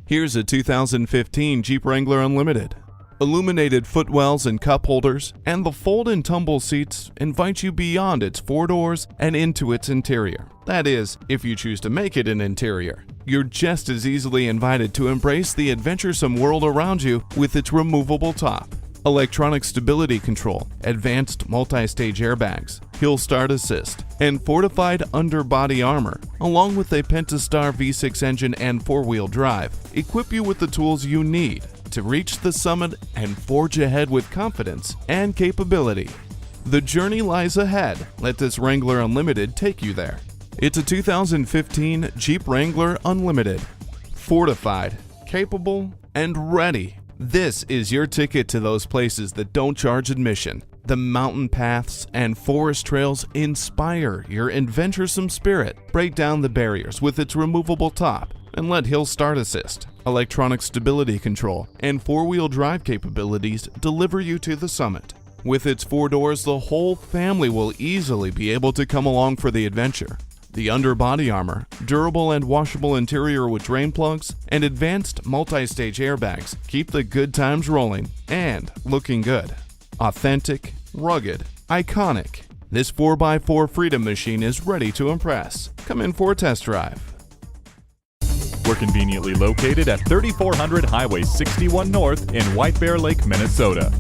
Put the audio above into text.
Here's a 2015 Jeep Wrangler Unlimited. Illuminated footwells and cup holders, and the fold and tumble seats invite you beyond its four doors and into its interior. That is, if you choose to make it an interior. You're just as easily invited to embrace the adventuresome world around you with its removable top. Electronic stability control, advanced multi-stage airbags, hill start assist, and fortified underbody armor, along with a Pentastar V6 engine and four-wheel drive, equip you with the tools you need to reach the summit and forge ahead with confidence and capability. The journey lies ahead. Let this Wrangler Unlimited take you there. It's a 2015 Jeep Wrangler Unlimited. Fortified, capable, and ready. This is your ticket to those places that don't charge admission. The mountain paths and forest trails inspire your adventuresome spirit. Break down the barriers with its removable top and let hill start assist, electronic stability control, and four-wheel drive capabilities deliver you to the summit. With its four doors, the whole family will easily be able to come along for the adventure. The underbody armor, durable and washable interior with drain plugs, and advanced multi-stage airbags keep the good times rolling and looking good. Authentic, rugged, iconic. This 4x4 Freedom machine is ready to impress. Come in for a test drive. We're conveniently located at 3400 Highway 61 North in White Bear Lake, Minnesota.